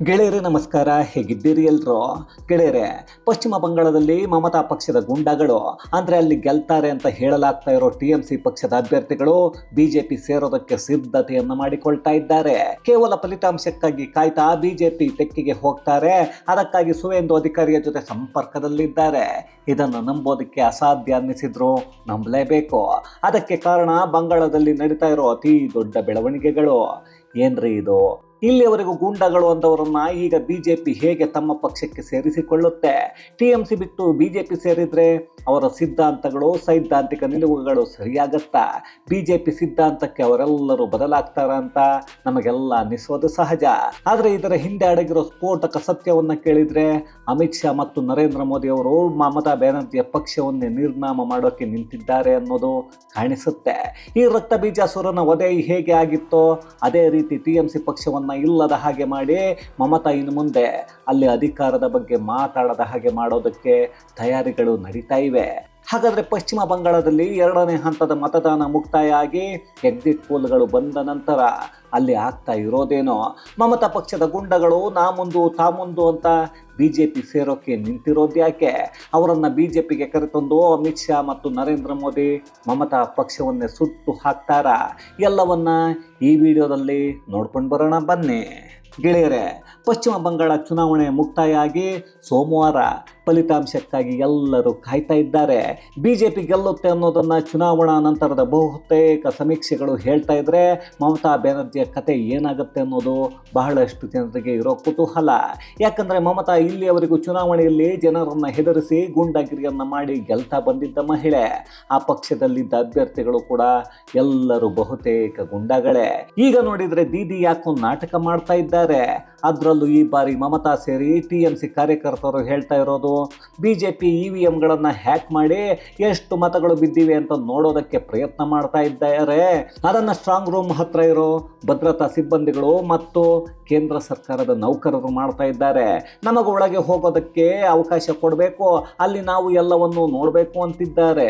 ಗೆಳೆಯರೇ ನಮಸ್ಕಾರ, ಹೇಗಿದ್ದೀರಿ ಎಲ್ಲರೂ? ಗೆಳೆಯರೇ, ಪಶ್ಚಿಮ ಬಂಗಾಳದಲ್ಲಿ ಮಮತಾ ಪಕ್ಷದ ಗುಂಡಗಳು ಅಂದರೆ ಅಲ್ಲಿ ಗೆಲ್ತಾರೆ ಅಂತ ಹೇಳಲಾಗ್ತಾ ಇರೋ TMC ಪಕ್ಷದ ಅಭ್ಯರ್ಥಿಗಳು ಬಿಜೆಪಿ ಸೇರೋದಕ್ಕೆ ಸಿದ್ಧತೆಯನ್ನು ಮಾಡಿಕೊಳ್ತಾ ಇದ್ದಾರೆ. ಕೇವಲ ಫಲಿತಾಂಶಕ್ಕಾಗಿ ಕಾಯ್ತಾ ಬಿಜೆಪಿ ತೆಕ್ಕಿಗೆ ಹೋಗ್ತಾರೆ. ಅದಕ್ಕಾಗಿ ಸುವೇಂದು ಅಧಿಕಾರಿಯ ಜೊತೆ ಸಂಪರ್ಕದಲ್ಲಿದ್ದಾರೆ. ಇದನ್ನು ನಂಬೋದಕ್ಕೆ ಅಸಾಧ್ಯ ಅನ್ನಿಸಿದ್ರು ನಂಬಲೇಬೇಕು. ಅದಕ್ಕೆ ಕಾರಣ ಬಂಗಾಳದಲ್ಲಿ ನಡೀತಾ ಇರೋ ಅತಿ ದೊಡ್ಡ ಬೆಳವಣಿಗೆಗಳು. ಏನ್ರಿ ಇದು? ಇಲ್ಲಿಯವರೆಗೂ ಗೂಂಡಾಗಳು ಅಂದವರನ್ನ ಈಗ ಬಿಜೆಪಿ ಹೇಗೆ ತಮ್ಮ ಪಕ್ಷಕ್ಕೆ ಸೇರಿಸಿಕೊಳ್ಳುತ್ತೆ? TMC ಬಿಟ್ಟು ಬಿಜೆಪಿ ಸೇರಿದ್ರೆ ಅವರ ಸಿದ್ಧಾಂತಗಳು, ಸೈದ್ಧಾಂತಿಕ ನಿಲುವುಗಳು ಸರಿಯಾಗತ್ತಾ? ಬಿಜೆಪಿ ಸಿದ್ಧಾಂತಕ್ಕೆ ಅವರೆಲ್ಲರೂ ಬದಲಾಗ್ತಾರ ಅಂತ ನಮಗೆಲ್ಲ ಅನ್ನಿಸೋದು ಸಹಜ. ಆದರೆ ಇದರ ಹಿಂದೆ ಅಡಗಿರೋ ಸ್ಫೋಟಕ ಸತ್ಯವನ್ನ ಕೇಳಿದ್ರೆ ಅಮಿತ್ ಶಾ ಮತ್ತು ನರೇಂದ್ರ ಮೋದಿ ಅವರು ಮಮತಾ ಬ್ಯಾನರ್ಜಿಯ ಪಕ್ಷವನ್ನೇ ನಿರ್ನಾಮ ಮಾಡೋಕೆ ನಿಂತಿದ್ದಾರೆ ಅನ್ನೋದು ಕಾಣಿಸುತ್ತೆ. ಈ ರಕ್ತ ಬೀಜಾಸುರನ ವಧೆ ಹೇಗೆ ಆಗಿತ್ತೋ ಅದೇ ರೀತಿ TMC ಪಕ್ಷವನ್ನು ಇಲ್ಲದ ಹಾಗೆ ಮಾಡಿ ಮಮತಾ ಇನ್ನು ಮುಂದೆ ಅಲ್ಲಿ ಅಧಿಕಾರದ ಬಗ್ಗೆ ಮಾತಾಡದ ಹಾಗೆ ಮಾಡೋದಕ್ಕೆ ತಯಾರಿಗಳು ನಡೀತಾ ಇವೆ. ಹಾಗಾದರೆ ಪಶ್ಚಿಮ ಬಂಗಾಳದಲ್ಲಿ 2ನೇ ಹಂತದ ಮತದಾನ ಮುಕ್ತಾಯ ಆಗಿ ಎಕ್ಸಿಟ್ ಪೋಲ್ಗಳು ಬಂದ ನಂತರ ಅಲ್ಲಿ ಆಗ್ತಾ ಇರೋದೇನೋ? ಮಮತಾ ಪಕ್ಷದ ಗುಂಡಗಳು ನಾ ಮುಂದು ತಾ ಮುಂದು ಅಂತ ಬಿಜೆಪಿ ಸೇರೋಕೆ ನಿಂತಿರೋದ್ಯಾಕೆ? ಅವರನ್ನು ಬಿಜೆಪಿಗೆ ಕರೆತಂದು ಅಮಿತ್ ಶಾ ಮತ್ತು ನರೇಂದ್ರ ಮೋದಿ ಮಮತಾ ಪಕ್ಷವನ್ನೇ ಸುಟ್ಟು ಹಾಕ್ತಾರಾ? ಎಲ್ಲವನ್ನ ಈ ವಿಡಿಯೋದಲ್ಲಿ ನೋಡ್ಕೊಂಡು ಬರೋಣ ಬನ್ನಿ. ಗೆಳೆಯರೇ, ಪಶ್ಚಿಮ ಬಂಗಾಳ ಚುನಾವಣೆ ಮುಕ್ತಾಯ ಆಗಿ ಸೋಮವಾರ ಫಲಿತಾಂಶಕ್ಕಾಗಿ ಎಲ್ಲರೂ ಕಾಯ್ತಾ ಇದ್ದಾರೆ. ಬಿಜೆಪಿ ಗೆಲ್ಲುತ್ತೆ ಅನ್ನೋದನ್ನು ಚುನಾವಣಾ ನಂತರದ ಬಹುತೇಕ ಸಮೀಕ್ಷೆಗಳು ಹೇಳ್ತಾ ಇದ್ರೆ ಮಮತಾ ಬ್ಯಾನರ್ಜಿಯ ಕತೆ ಏನಾಗುತ್ತೆ ಅನ್ನೋದು ಬಹಳಷ್ಟು ಜನರಿಗೆ ಇರೋ ಕುತೂಹಲ. ಯಾಕಂದರೆ ಮಮತಾ ಇಲ್ಲಿಯವರೆಗೂ ಚುನಾವಣೆಯಲ್ಲಿ ಜನರನ್ನು ಹೆದರಿಸಿ ಗೂಂಡಾಗಿರಿಯನ್ನು ಮಾಡಿ ಗೆಲ್ತಾ ಬಂದಿದ್ದ ಮಹಿಳೆ. ಆ ಪಕ್ಷದಲ್ಲಿದ್ದ ಅಭ್ಯರ್ಥಿಗಳು ಕೂಡ ಎಲ್ಲರೂ ಬಹುತೇಕ ಗುಂಡಾಗಳೇ. ಈಗ ನೋಡಿದರೆ ದೀದಿ ಯಾಕೊಂದು ನಾಟಕ ಮಾಡ್ತಾ ಇದ್ದಾರೆ. ಅದರಲ್ಲೂ ಈ ಬಾರಿ ಮಮತಾ ಸೇರಿ TMC ಕಾರ್ಯಕರ್ತರು ಹೇಳ್ತಾ ಇರೋದು ಬಿಜೆಪಿ EVMಗಳನ್ನು ಹ್ಯಾಕ್ ಮಾಡಿ ಎಷ್ಟು ಮತಗಳು ಬಿದ್ದಿವೆ ಅಂತ ನೋಡೋದಕ್ಕೆ ಪ್ರಯತ್ನ ಮಾಡ್ತಾ ಇದ್ದಾರೆ. ಅದನ್ನು ಸ್ಟ್ರಾಂಗ್ ರೂಮ್ ಹತ್ರ ಇರೋ ಭದ್ರತಾ ಸಿಬ್ಬಂದಿಗಳು ಮತ್ತು ಕೇಂದ್ರ ಸರ್ಕಾರದ ನೌಕರರು ಮಾಡ್ತಾ ಇದ್ದಾರೆ. ನಮಗೆ ಒಳಗೆ ಹೋಗೋದಕ್ಕೆ ಅವಕಾಶ ಕೊಡಬೇಕು, ಅಲ್ಲಿ ನಾವು ಎಲ್ಲವನ್ನು ನೋಡಬೇಕು ಅಂತಿದ್ದಾರೆ.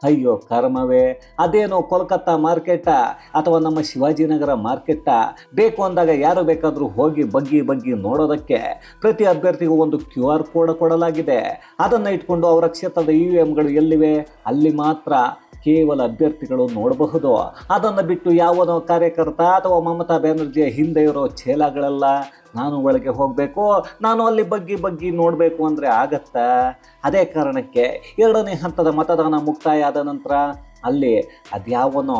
ಅಯ್ಯೋ ಕರ್ಮವೇ, ಅದೇನೋ ಕೋಲ್ಕತ್ತಾ ಮಾರ್ಕೆಟಾ ಅಥವಾ ನಮ್ಮ ಶಿವಾಜಿನಗರ ಮಾರ್ಕೆಟಾ? ಬೇಕು ಅಂದಾಗ ಯಾರು ಬೇಕಾದರೂ ಹೋಗಿ ಬಗ್ಗಿ ನೋಡೋದಕ್ಕೆ ಪ್ರತಿ ಅಭ್ಯರ್ಥಿಗೂ ಒಂದು QR ಕೋಡ್ ಕೊಡಲಾಗಿದೆ. ಅದನ್ನು ಇಟ್ಕೊಂಡು ಅವರ ಕ್ಷೇತ್ರದ EVMಗಳು ಎಲ್ಲಿವೆ ಅಲ್ಲಿ ಮಾತ್ರ ಕೇವಲ ಅಭ್ಯರ್ಥಿಗಳು ನೋಡಬಹುದು. ಅದನ್ನು ಬಿಟ್ಟು ಯಾವನೋ ಕಾರ್ಯಕರ್ತ ಅಥವಾ ಮಮತಾ ಬ್ಯಾನರ್ಜಿಯ ಹಿಂದೆ ಇರೋ ಛೇಲಾಗಳೆಲ್ಲ ನಾನು ಒಳಗೆ ಹೋಗಬೇಕು, ನಾನು ಅಲ್ಲಿ ಬಗ್ಗಿ ನೋಡಬೇಕು ಅಂದರೆ ಆಗತ್ತಾ? ಅದೇ ಕಾರಣಕ್ಕೆ 2ನೇ ಹಂತದ ಮತದಾನ ಮುಕ್ತಾಯ ಆದ ನಂತರ ಅಲ್ಲಿ ಅದ್ಯಾವನೋ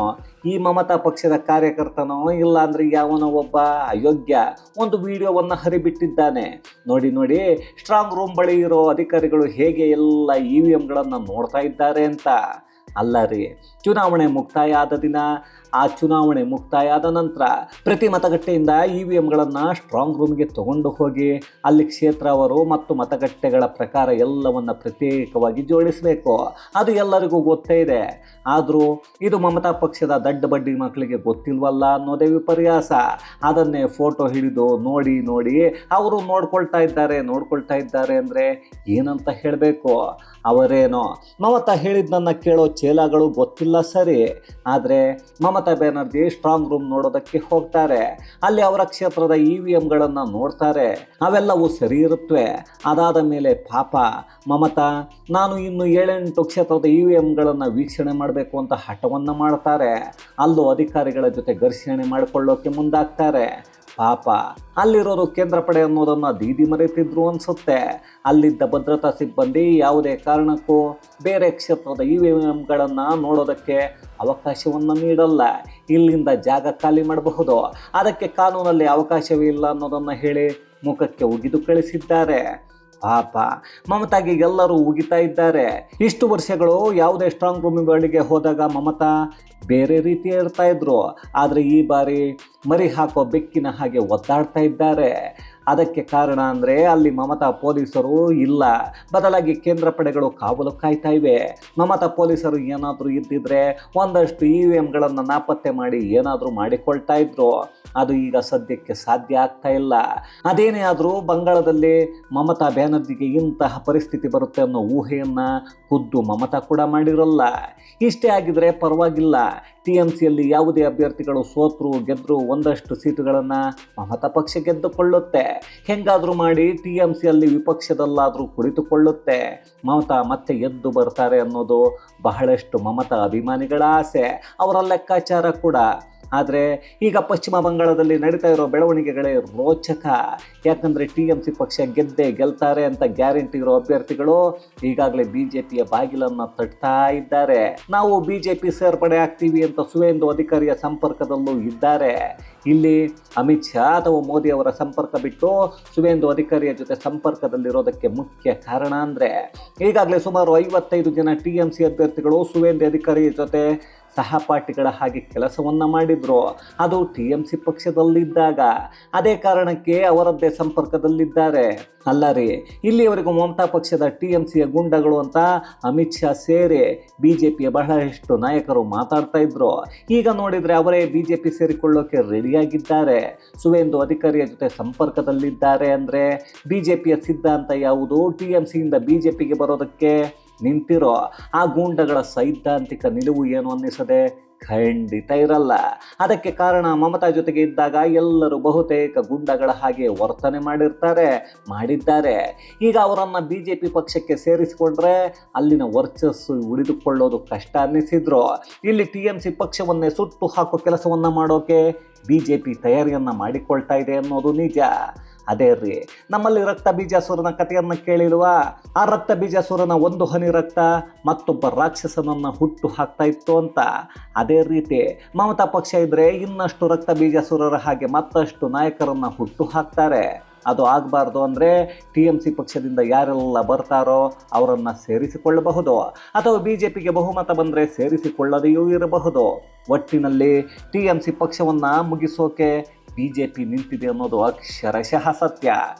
ಈ ಮಮತಾ ಪಕ್ಷದ ಕಾರ್ಯಕರ್ತನೋ ಇಲ್ಲ ಅಂದರೆ ಯಾವನೋ ಒಬ್ಬ ಅಯೋಗ್ಯ ಒಂದು ವಿಡಿಯೋವನ್ನು ಹರಿಬಿಟ್ಟಿದ್ದಾನೆ. ನೋಡಿ ಸ್ಟ್ರಾಂಗ್ ರೂಮ್ ಬಳಿ ಇರೋ ಅಧಿಕಾರಿಗಳು ಹೇಗೆ ಎಲ್ಲ EVMಗಳನ್ನು ನೋಡ್ತಾ ಇದ್ದಾರೆ ಅಂತ. ಅಲ್ಲ ರೀ, ಚುನಾವಣೆ ಮುಕ್ತಾಯ ಆದ ದಿನ, ಆ ಚುನಾವಣೆ ಮುಕ್ತಾಯ ಆದ ನಂತರ ಪ್ರತಿ ಮತಗಟ್ಟೆಯಿಂದ EVMಗಳನ್ನು ಸ್ಟ್ರಾಂಗ್ ರೂಮ್ಗೆ ತಗೊಂಡು ಹೋಗಿ ಅಲ್ಲಿ ಕ್ಷೇತ್ರವರು ಮತ್ತು ಮತಗಟ್ಟೆಗಳ ಪ್ರಕಾರ ಎಲ್ಲವನ್ನು ಪ್ರತ್ಯೇಕವಾಗಿ ಜೋಡಿಸಬೇಕು. ಅದು ಎಲ್ಲರಿಗೂ ಗೊತ್ತೇ ಇದೆ. ಆದರೂ ಇದು ಮಮತಾ ಪಕ್ಷದ ದಡ್ಡ ಬಡ್ಡಿ ಮಕ್ಕಳಿಗೆ ಗೊತ್ತಿಲ್ವಲ್ಲ ಅನ್ನೋದೇ ವಿಪರ್ಯಾಸ. ಅದನ್ನೇ ಫೋಟೋ ಹಿಡಿದು ನೋಡಿ ಅವರು ನೋಡ್ಕೊಳ್ತಾ ಇದ್ದಾರೆ ಅಂದರೆ ಏನಂತ ಹೇಳಬೇಕು? ಅವರೇನೋ ಮಮತಾ ಹೇಳಿದ್ದನ್ನು ಕೇಳೋ ಚೇಲಾಗಳು ಗೊತ್ತಿಲ್ಲ ಸರಿ, ಆದರೆ ಮಮತಾ ಬ್ಯಾನರ್ಜಿ ಸ್ಟ್ರಾಂಗ್ ರೂಮ್ ನೋಡೋದಕ್ಕೆ ಹೋಗ್ತಾರೆ. ಅಲ್ಲಿ ಅವರ ಕ್ಷೇತ್ರದ EVMಗಳನ್ನು ನೋಡ್ತಾರೆ. ಅವೆಲ್ಲವೂ ಸರಿ ಇರುತ್ತವೆ. ಅದಾದ ಮೇಲೆ ಪಾಪ ಮಮತಾ ನಾನು ಇನ್ನು 7-8 ಕ್ಷೇತ್ರದ EVMಗಳನ್ನು ವೀಕ್ಷಣೆ ಮಾಡಬೇಕು ಅಂತ ಹಠವನ್ನು ಮಾಡ್ತಾರೆ. ಅಲ್ಲೂ ಅಧಿಕಾರಿಗಳ ಜೊತೆ ಘರ್ಷಣೆ ಮಾಡಿಕೊಳ್ಳೋಕೆ ಮುಂದಾಗ್ತಾರೆ. ಪಾಪ ಅಲ್ಲಿರೋದು ಕೇಂದ್ರ ಪಡೆ ಅನ್ನೋದನ್ನು ದೀದಿ ಮರೆತಿದ್ರು ಅನಿಸುತ್ತೆ. ಅಲ್ಲಿದ್ದ ಭದ್ರತಾ ಸಿಬ್ಬಂದಿ ಯಾವುದೇ ಕಾರಣಕ್ಕೂ ಬೇರೆ ಕ್ಷೇತ್ರದ EVMಗಳನ್ನು ನೋಡೋದಕ್ಕೆ ಅವಕಾಶವನ್ನು ನೀಡಲ್ಲ. ಇಲ್ಲಿಂದ ಜಾಗ ಖಾಲಿ ಮಾಡಬಹುದು, ಅದಕ್ಕೆ ಕಾನೂನಲ್ಲಿ ಅವಕಾಶವೇ ಇಲ್ಲ ಅನ್ನೋದನ್ನು ಹೇಳಿ ಮುಖಕ್ಕೆ ಉಗಿದು ಕಳಿಸಿದ್ದಾರೆ. ಪಾಪ ಮಮತಾಗೆ ಎಲ್ಲರೂ ಉಗಿತಾ ಇದ್ದಾರೆ. ಇಷ್ಟು ವರ್ಷಗಳು ಯಾವುದೇ ಸ್ಟ್ರಾಂಗ್ ರೂಮ್ಗಳಿಗೆ ಹೋದಾಗ ಮಮತಾ ಬೇರೆ ರೀತಿ ಇರ್ತಾ ಇದ್ರು. ಆದರೆ ಈ ಬಾರಿ ಮರಿ ಹಾಕೋ ಬೆಕ್ಕಿನ ಹಾಗೆ ಒದ್ದಾಡ್ತಾ ಇದ್ದಾರೆ. ಅದಕ್ಕೆ ಕಾರಣ ಅಂದರೆ ಅಲ್ಲಿ ಮಮತಾ ಪೊಲೀಸರು ಇಲ್ಲ, ಬದಲಾಗಿ ಕೇಂದ್ರ ಪಡೆಗಳು ಕಾವಲು ಕಾಯ್ತಾ ಇವೆ. ಮಮತಾ ಪೊಲೀಸರು ಏನಾದರೂ ಇದ್ದಿದ್ರೆ ಒಂದಷ್ಟು EVMಗಳನ್ನು ನಾಪತ್ತೆ ಮಾಡಿ ಏನಾದರೂ ಮಾಡಿಕೊಳ್ತಾ ಇದ್ರು. ಅದು ಈಗ ಸದ್ಯಕ್ಕೆ ಸಾಧ್ಯ ಆಗ್ತಾ ಇಲ್ಲ. ಅದೇನೇ ಆದರೂ ಬಂಗಾಳದಲ್ಲಿ ಮಮತಾ ಬ್ಯಾನರ್ಜಿಗೆ ಇಂತಹ ಪರಿಸ್ಥಿತಿ ಬರುತ್ತೆ ಅನ್ನೋ ಊಹೆಯನ್ನು ಖುದ್ದು ಮಮತಾ ಕೂಡ ಮಾಡಿರಲ್ಲ. ಇಷ್ಟೇ ಆಗಿದ್ರೆ ಪರವಾಗಿಲ್ಲ, TMCಯಲ್ಲಿ ಯಾವುದೇ ಅಭ್ಯರ್ಥಿಗಳು ಸೋತರು ಗೆದ್ದರು ಒಂದಷ್ಟು ಸೀಟುಗಳನ್ನು ಮಮತಾ ಪಕ್ಷ ಗೆದ್ದುಕೊಳ್ಳುತ್ತೆ. ಹೆಂಗಾದರೂ ಮಾಡಿ TMCಯಲ್ಲಿ ವಿಪಕ್ಷದಲ್ಲಾದರೂ ಕುಳಿತುಕೊಳ್ಳುತ್ತೆ. ಮಮತಾ ಮತ್ತೆ ಎದ್ದು ಬರ್ತಾರೆ ಅನ್ನೋದು ಬಹಳಷ್ಟು ಮಮತಾ ಅಭಿಮಾನಿಗಳ ಆಸೆ, ಅವರ ಲೆಕ್ಕಾಚಾರ ಕೂಡ. ಆದರೆ ಈಗ ಪಶ್ಚಿಮ ಬಂಗಾಳದಲ್ಲಿ ನಡೀತಾ ಇರೋ ಬೆಳವಣಿಗೆಗಳೇ ರೋಚಕ. ಯಾಕಂದರೆ TMC ಪಕ್ಷ ಗೆಲ್ತಾರೆ ಅಂತ ಗ್ಯಾರಂಟಿ ಇರೋ ಅಭ್ಯರ್ಥಿಗಳು ಈಗಾಗಲೇ BJPಯ ಬಾಗಿಲನ್ನು ತಟ್ತಾ ಇದ್ದಾರೆ. ನಾವು BJP ಸೇರ್ಪಡೆ ಆಗ್ತೀವಿ ಅಂತ ಸುವೇಂದು ಅಧಿಕಾರಿಯ ಸಂಪರ್ಕದಲ್ಲೂ ಇದ್ದಾರೆ. ಇಲ್ಲಿ ಅಮಿತ್ ಶಾ ಅಥವಾ ಮೋದಿ ಅವರ ಸಂಪರ್ಕ ಬಿಟ್ಟು ಸುವೇಂದು ಅಧಿಕಾರಿಯ ಜೊತೆ ಸಂಪರ್ಕದಲ್ಲಿರೋದಕ್ಕೆ ಮುಖ್ಯ ಕಾರಣ ಅಂದರೆ ಈಗಾಗಲೇ ಸುಮಾರು 55 ಜನ TMC ಅಭ್ಯರ್ಥಿಗಳು ಸುವೇಂದು ಅಧಿಕಾರಿಯ ಜೊತೆ ಸಹಪಾಠಿಗಳ ಹಾಗೆ ಕೆಲಸವನ್ನು ಮಾಡಿದ್ರು. ಅದು TMC ಪಕ್ಷದಲ್ಲಿದ್ದಾಗ. ಅದೇ ಕಾರಣಕ್ಕೆ ಅವರದ್ದೇ ಸಂಪರ್ಕದಲ್ಲಿದ್ದಾರೆ. ಅಲ್ಲ ರೀ, ಇಲ್ಲಿಯವರೆಗೂ ಮಮತಾ ಪಕ್ಷದ TMCಯ ಗುಂಡಗಳು ಅಂತ ಅಮಿತ್ ಶಾ ಸೇರಿ BJPಯ ಬಹಳಷ್ಟು ನಾಯಕರು ಮಾತಾಡ್ತಾ ಇದ್ರು. ಈಗ ನೋಡಿದರೆ ಅವರೇ BJP ಸೇರಿಕೊಳ್ಳೋಕೆ ರೆಡಿಯಾಗಿದ್ದಾರೆ. ಸುವೇಂದು ಅಧಿಕಾರಿಯ ಜೊತೆ ಸಂಪರ್ಕದಲ್ಲಿದ್ದಾರೆ ಅಂದರೆ BJPಯ ಸಿದ್ಧಾಂತ ಯಾವುದು? TMCಯಿಂದ BJPಗೆ ಬರೋದಕ್ಕೆ ನಿಂತಿರೋ ಆ ಗೂಂಡಗಳ ಸೈದ್ಧಾಂತಿಕ ನಿಲುವು ಏನು ಅನ್ನಿಸದೆ ಖಂಡಿತ ಇರಲ್ಲ. ಅದಕ್ಕೆ ಕಾರಣ ಮಮತಾ ಜೊತೆಗೆ ಇದ್ದಾಗ ಎಲ್ಲರೂ ಬಹುತೇಕ ಗುಂಡಗಳ ಹಾಗೆ ವರ್ತನೆ ಮಾಡಿದ್ದಾರೆ. ಈಗ ಅವರನ್ನು BJP ಪಕ್ಷಕ್ಕೆ ಸೇರಿಸಿಕೊಂಡ್ರೆ ಅಲ್ಲಿನ ವರ್ಚಸ್ಸು ಉಳಿದುಕೊಳ್ಳೋದು ಕಷ್ಟ ಅನ್ನಿಸಿದ್ರು. ಇಲ್ಲಿ TMC ಪಕ್ಷವನ್ನೇ ಸುಟ್ಟು ಹಾಕೋ ಕೆಲಸವನ್ನು ಮಾಡೋಕೆ BJP ತಯಾರಿಯನ್ನು ಮಾಡಿಕೊಳ್ತಾ ಇದೆ ಅನ್ನೋದು ನಿಜ. ಅದೇ ರೀ, ನಮ್ಮಲ್ಲಿ ರಕ್ತ ಬೀಜಾಸುರನ ಕಥೆಯನ್ನು ಕೇಳಿಲ್ವಾ? ಆ ರಕ್ತ ಬೀಜಾಸುರನ ಒಂದು ಹನಿ ರಕ್ತ ಮತ್ತೊಬ್ಬ ರಾಕ್ಷಸನನ್ನು ಹುಟ್ಟು ಹಾಕ್ತಾ ಇತ್ತು ಅಂತ. ಅದೇ ರೀತಿ ಮಮತಾ ಪಕ್ಷ ಇದ್ದರೆ ಇನ್ನಷ್ಟು ರಕ್ತ ಬೀಜಾಸುರರ ಹಾಗೆ ಮತ್ತಷ್ಟು ನಾಯಕರನ್ನು ಹುಟ್ಟು ಹಾಕ್ತಾರೆ. ಅದು ಆಗಬಾರ್ದು ಅಂದರೆ TMC ಪಕ್ಷದಿಂದ ಯಾರೆಲ್ಲ ಬರ್ತಾರೋ ಅವರನ್ನು ಸೇರಿಸಿಕೊಳ್ಳಬಹುದು, ಅಥವಾ BJPಗೆ ಬಹುಮತ ಬಂದರೆ ಸೇರಿಸಿಕೊಳ್ಳದೆಯೂ ಇರಬಹುದು. ಒಟ್ಟಿನಲ್ಲಿ TMC ಪಕ್ಷವನ್ನು ಮುಗಿಸೋಕೆ BJP ನಿಂತಿದೆ ಅನ್ನೋದು ಅಕ್ಷರಶಃ ಸತ್ಯ.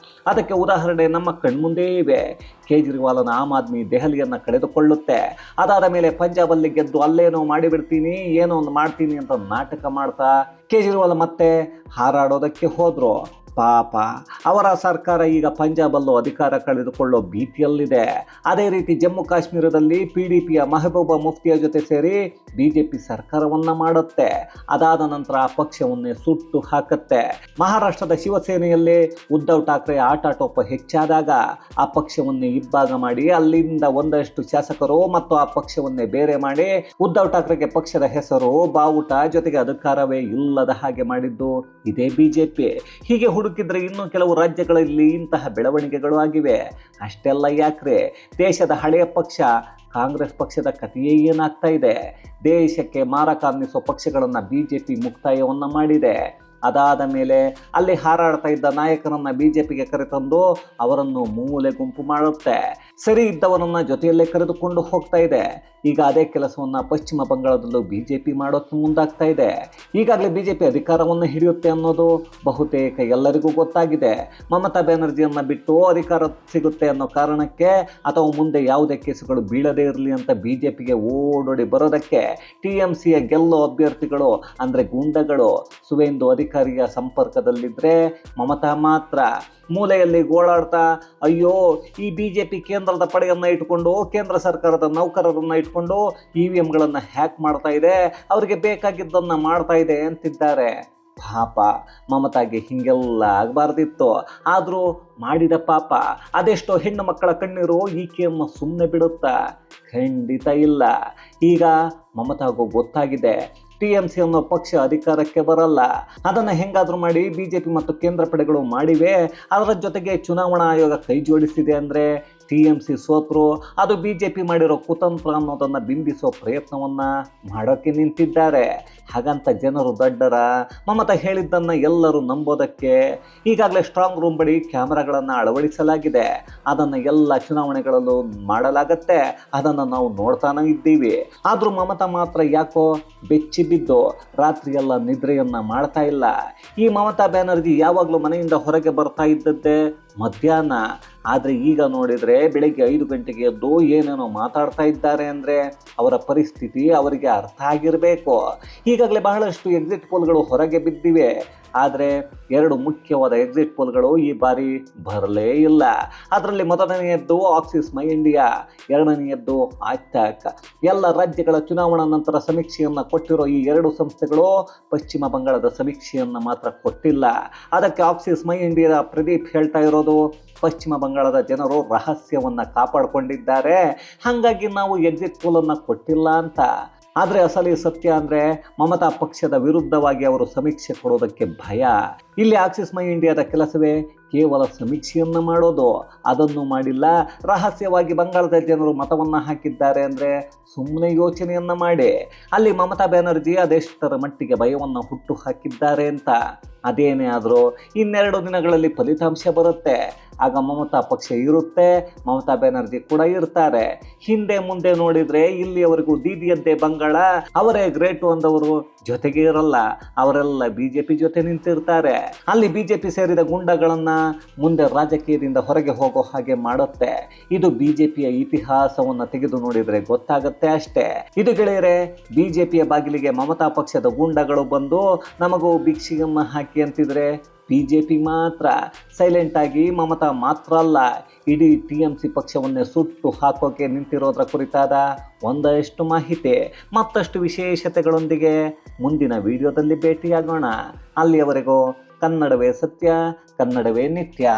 ಅದಕ್ಕೆ ಉದಾಹರಣೆ ನಮ್ಮ ಕಣ್ಮುಂದೇ ಇವೆ. ಕೇಜ್ರಿವಾಲನ ಆಮ್ ಆದ್ಮಿ ದೆಹಲಿಯನ್ನು ಕಳೆದುಕೊಳ್ಳುತ್ತೆ. ಅದಾದ ಮೇಲೆ ಪಂಜಾಬಲ್ಲಿ ಗೆದ್ದು ಅಲ್ಲೇನೋ ಮಾಡಿಬಿಡ್ತೀನಿ, ಏನೋ ಒಂದು ಮಾಡ್ತೀನಿ ಅಂತ ನಾಟಕ ಮಾಡ್ತಾ ಕೇಜ್ರಿವಾಲ್ ಮತ್ತೆ ಹಾರಾಡೋದಕ್ಕೆ ಹೋದರು. ಪಾಪ ಅವರ ಸರ್ಕಾರ ಈಗ ಪಂಜಾಬಲ್ಲೂ ಅಧಿಕಾರ ಕಳೆದುಕೊಳ್ಳೋ ಭೀತಿಯಲ್ಲಿದೆ. ಅದೇ ರೀತಿ ಜಮ್ಮು ಕಾಶ್ಮೀರದಲ್ಲಿ PDPಯ ಮೆಹಬೂಬಾ ಮುಫ್ತಿಯ ಜೊತೆ ಸೇರಿ BJP ಸರ್ಕಾರವನ್ನು ಮಾಡುತ್ತೆ. ಅದಾದ ನಂತರ ಆ ಪಕ್ಷವನ್ನೇ ಸುಟ್ಟು ಹಾಕುತ್ತೆ. ಮಹಾರಾಷ್ಟ್ರದ ಶಿವಸೇನೆಯಲ್ಲಿ ಉದ್ಧವ್ ಠಾಕ್ರೆ ಆಟಾಟೋಪ ಹೆಚ್ಚಾದಾಗ ಆ ಪಕ್ಷವನ್ನೇ ಇಬ್ಬಾಗ ಮಾಡಿ ಅಲ್ಲಿಂದ ಒಂದಷ್ಟು ಶಾಸಕರು ಮತ್ತು ಆ ಪಕ್ಷವನ್ನೇ ಬೇರೆ ಮಾಡಿ ಉದ್ಧವ್ ಠಾಕ್ರೆಗೆ ಪಕ್ಷದ ಹೆಸರು ಬಾವುಟ ಜೊತೆಗೆ ಅಧಿಕಾರವೇ ಇಲ್ಲದ ಹಾಗೆ ಮಾಡಿದ್ದು ಇದೇ BJP. ಹೀಗೆ ಹುಡುಕಿದ್ರೆ ಇನ್ನೂ ಕೆಲವು ರಾಜ್ಯಗಳಲ್ಲಿ ಇಂತಹ ಬೆಳವಣಿಗೆಗಳು ಆಗಿವೆ. ಅಷ್ಟೆಲ್ಲ ಯಾಕ್ರೆ, ದೇಶದ ಹಳೆಯ ಪಕ್ಷ ಕಾಂಗ್ರೆಸ್ ಪಕ್ಷದ ಕಥೆಯೇ ಏನಾಗ್ತಾ ಇದೆ? ದೇಶಕ್ಕೆ ಮಾರಕ ಅನ್ನಿಸೋ ಪಕ್ಷಗಳನ್ನು BJP ಮುಕ್ತಾಯವನ್ನು ಮಾಡಿದೆ. ಅದಾದ ಮೇಲೆ ಅಲ್ಲಿ ಹಾರಾಡ್ತಾ ಇದ್ದ ನಾಯಕರನ್ನು BJPಗೆ ಕರೆತಂದು ಅವರನ್ನು ಮೂಲೆ ಗುಂಪು ಮಾಡುತ್ತೆ. ಸರಿ ಇದ್ದವರನ್ನು ಜೊತೆಯಲ್ಲೇ ಕರೆದುಕೊಂಡು ಹೋಗ್ತಾ ಇದೆ. ಈಗ ಅದೇ ಕೆಲಸವನ್ನು ಪಶ್ಚಿಮ ಬಂಗಾಳದಲ್ಲೂ BJP ಮಾಡೋಕ್ಕೆ ಮುಂದಾಗ್ತಾ ಇದೆ. ಈಗಾಗಲೇ BJP ಅಧಿಕಾರವನ್ನು ಹಿಡಿಯುತ್ತೆ ಅನ್ನೋದು ಬಹುತೇಕ ಎಲ್ಲರಿಗೂ ಗೊತ್ತಾಗಿದೆ. ಮಮತಾ ಬ್ಯಾನರ್ಜಿಯನ್ನು ಬಿಟ್ಟು ಅಧಿಕಾರ ಸಿಗುತ್ತೆ ಅನ್ನೋ ಕಾರಣಕ್ಕೆ ಅಥವಾ ಮುಂದೆ ಯಾವುದೇ ಕೇಸುಗಳು ಬೀಳದೇ ಇರಲಿ ಅಂತ BJPಗೆ ಓಡೋಡಿ ಬರೋದಕ್ಕೆ TMCಯ ಗೆಲ್ಲೋ ಅಭ್ಯರ್ಥಿಗಳು ಅಂದರೆ ಗೂಂಡಗಳು ಸುವೇಂದು ಅಧಿಕಾರಿಯ ಸಂಪರ್ಕದಲ್ಲಿದ್ದರೆ ಮಮತಾ ಮಾತ್ರ ಮೂಲೆಯಲ್ಲಿ ಗೋಳಾಡ್ತಾ ಅಯ್ಯೋ ಈ BJP ಕೇಂದ್ರದ ಪಡೆಯನ್ನು ಇಟ್ಕೊಂಡು ಕೇಂದ್ರ ಸರ್ಕಾರದ ನೌಕರರನ್ನು ಇಟ್ಕೊಂಡು EVMಗಳನ್ನು ಹ್ಯಾಕ್ ಮಾಡ್ತಾ ಇದೆ, ಅವರಿಗೆ ಬೇಕಾಗಿದ್ದನ್ನು ಮಾಡ್ತಾ ಇದೆ ಅಂತಿದ್ದಾರೆ. ಪಾಪ ಮಮತಾಗೆ ಹೀಗೆಲ್ಲ ಆಗಬಾರ್ದಿತ್ತು. ಆದರೂ ಮಾಡಿದ ಪಾಪ. ಅದೆಷ್ಟೋ ಹೆಣ್ಣು ಮಕ್ಕಳ ಕಣ್ಣೀರು ಈಕೆಯನ್ನು ಸುಮ್ಮನೆ ಬಿಡುತ್ತಾ? ಖಂಡಿತ ಇಲ್ಲ. ಈಗ ಮಮತಾಗೂ ಗೊತ್ತಾಗಿದೆ TMC ಅನ್ನೋ ಪಕ್ಷ ಅಧಿಕಾರಕ್ಕೆ ಬರಲ್ಲ. ಅದನ್ನು ಹೆಂಗಾದರೂ ಮಾಡಿ BJP ಮತ್ತು ಕೇಂದ್ರ ಪಡೆಗಳು ಮಾಡಿವೆ. ಅದರ ಜೊತೆಗೆ ಚುನಾವಣಾ ಆಯೋಗ ಕೈ ಜೋಡಿಸಿದೆ ಅಂದರೆ TMC ಸೋತರು ಅದು BJP ಮಾಡಿರೋ ಕುತಂತ್ರ ಅನ್ನೋದನ್ನು ಬಿಂಬಿಸೋ ಪ್ರಯತ್ನವನ್ನು ಮಾಡೋಕ್ಕೆ ನಿಂತಿದ್ದಾರೆ. ಹಾಗಂತ ಜನರು ದಡ್ಡರ? ಮಮತಾ ಹೇಳಿದ್ದನ್ನು ಎಲ್ಲರೂ ನಂಬೋದಕ್ಕೆ ಈಗಾಗಲೇ ಸ್ಟ್ರಾಂಗ್ ರೂಮ್ ಬಳಿ ಕ್ಯಾಮ್ರಾಗಳನ್ನು ಅಳವಡಿಸಲಾಗಿದೆ. ಅದನ್ನು ಎಲ್ಲ ಚುನಾವಣೆಗಳಲ್ಲೂ ಮಾಡಲಾಗತ್ತೆ. ಅದನ್ನು ನಾವು ನೋಡ್ತಾನೆ ಇದ್ದೀವಿ. ಆದರೂ ಮಮತಾ ಮಾತ್ರ ಯಾಕೋ ಬೆಚ್ಚಿ ಬಿದ್ದು ರಾತ್ರಿಯೆಲ್ಲ ನಿದ್ರೆಯನ್ನು ಮಾಡ್ತಾ ಇಲ್ಲ. ಈ ಮಮತಾ ಬ್ಯಾನರ್ಜಿ ಯಾವಾಗಲೂ ಮನೆಯಿಂದ ಹೊರಗೆ ಬರ್ತಾ ಇದ್ದದ್ದೇ ಮಧ್ಯಾಹ್ನ. ಆದರೆ ಈಗ ನೋಡಿದರೆ ಬೆಳಗ್ಗೆ 5 ಗಂಟೆಗೆ ಎದ್ದು ಏನೇನೋ ಮಾತಾಡ್ತಾ ಇದ್ದಾರೆ ಅಂದರೆ ಅವರ ಪರಿಸ್ಥಿತಿ ಅವರಿಗೆ ಅರ್ಥ ಆಗಿರಬೇಕು. ಈಗಾಗಲೇ ಬಹಳಷ್ಟು ಎಕ್ಸಿಟ್ ಪೋಲ್ಗಳು ಹೊರಗೆ ಬಿದ್ದಿವೆ. ಆದರೆ 2 ಮುಖ್ಯವಾದ ಎಕ್ಸಿಟ್ ಪೋಲ್ಗಳು ಈ ಬಾರಿ ಬರಲೇ ಇಲ್ಲ. ಅದರಲ್ಲಿ ಮೊದಲನೆಯದ್ದು ಆಕ್ಸಿಸ್ ಮೈ ಇಂಡಿಯಾ, ಎರಡನೆಯದ್ದು ಆಟ್ಯಾಕ್. ಎಲ್ಲ ರಾಜ್ಯಗಳ ಚುನಾವಣಾ ನಂತರ ಸಮೀಕ್ಷೆಯನ್ನು ಕೊಟ್ಟಿರೋ ಈ 2 ಸಂಸ್ಥೆಗಳು ಪಶ್ಚಿಮ ಬಂಗಾಳದ ಸಮೀಕ್ಷೆಯನ್ನು ಮಾತ್ರ ಕೊಟ್ಟಿಲ್ಲ. ಅದಕ್ಕೆ ಆಕ್ಸಿಸ್ ಮೈ ಇಂಡಿಯಾದ ಪ್ರದೀಪ್ ಹೇಳ್ತಾ ಇರೋದು, ಪಶ್ಚಿಮ ಬಂಗಾಳದ ಜನರು ರಹಸ್ಯವನ್ನು ಕಾಪಾಡಿಕೊಂಡಿದ್ದಾರೆ, ಹಾಗಾಗಿ ನಾವು ಎಕ್ಸಿಟ್ ಪೋಲನ್ನು ಕೊಟ್ಟಿಲ್ಲ ಅಂತ. ಆದರೆ ಅಸಲಿ ಸತ್ಯ ಅಂದರೆ ಮಮತಾ ಪಕ್ಷದ ವಿರುದ್ಧವಾಗಿ ಅವರು ಸಮೀಕ್ಷೆ ಕೊಡೋದಕ್ಕೆ ಭಯ. ಇಲ್ಲಿ ಆಕ್ಸಿಸ್ ಮೈ ಇಂಡಿಯಾದ ಕೆಲಸವೇ ಕೇವಲ ಸಮೀಕ್ಷೆಯನ್ನು ಮಾಡೋದು, ಅದನ್ನು ಮಾಡಿಲ್ಲ. ರಹಸ್ಯವಾಗಿ ಬಂಗಾಳದ ಜನರು ಮತವನ್ನು ಹಾಕಿದ್ದಾರೆ ಅಂದರೆ ಸುಮ್ಮನೆ ಯೋಚನೆಯನ್ನು ಮಾಡಿ. ಅಲ್ಲಿ ಮಮತಾ ಬ್ಯಾನರ್ಜಿ ಅದೆಷ್ಟರ ಮಟ್ಟಿಗೆ ಭಯವನ್ನು ಹುಟ್ಟು ಹಾಕಿದ್ದಾರೆ ಅಂತ. ಅದೇನೇ ಆದರೂ 2 ದಿನಗಳಲ್ಲಿ ಫಲಿತಾಂಶ ಬರುತ್ತೆ. ಆಗ ಮಮತಾ ಪಕ್ಷ ಇರುತ್ತೆ, ಮಮತಾ ಬ್ಯಾನರ್ಜಿ ಕೂಡ ಇರ್ತಾರೆ. ಹಿಂದೆ ಮುಂದೆ ನೋಡಿದರೆ ಇಲ್ಲಿಯವರೆಗೂ ದೀದಿಯದ್ದೇ ಬಂಗಾಳ, ಅವರೇ ಗ್ರೇಟು ಅಂದವರು ಜೊತೆಗೆ ಇರಲ್ಲ, ಅವರೆಲ್ಲ BJP ಜೊತೆ ನಿಂತಿರ್ತಾರೆ. ಅಲ್ಲಿ BJP ಸೇರಿದ ಗುಂಡಗಳನ್ನು ಮುಂದೆ ರಾಜಕೀಯದಿಂದ ಹೊರಗೆ ಹೋಗೋ ಹಾಗೆ ಮಾಡುತ್ತೆ. ಇದು BJPಯ ಇತಿಹಾಸವನ್ನು ತೆಗೆದು ನೋಡಿದರೆ ಗೊತ್ತಾಗುತ್ತೆ ಅಷ್ಟೇ. ಇದು ಗೆಳೆಯರೆ, BJPಯ ಬಾಗಿಲಿಗೆ ಮಮತಾ ಪಕ್ಷದ ಗುಂಡಗಳು ಬಂದು ನಮಗೂ ಭಿಕ್ಷೆಯನ್ನು ಹಾಕಿ ಅಂತಿದ್ರೆ BJP ಮಾತ್ರ ಸೈಲೆಂಟ್ ಆಗಿ, ಮಮತಾ ಮಾತ್ರ ಅಲ್ಲ, ಇಡೀ TMC ಪಕ್ಷವನ್ನೇ ಸುಟ್ಟು ಹಾಕೋಕೆ ನಿಂತಿರೋದ್ರ ಕುರಿತಾದ ಒಂದಷ್ಟು ಮಾಹಿತಿ, ಮತ್ತಷ್ಟು ವಿಶೇಷತೆಗಳೊಂದಿಗೆ ಮುಂದಿನ ವಿಡಿಯೋದಲ್ಲಿ ಭೇಟಿಯಾಗೋಣ. ಅಲ್ಲಿಯವರೆಗೂ ಕನ್ನಡವೇ ಸತ್ಯ, ಕನ್ನಡವೇ ನಿತ್ಯ.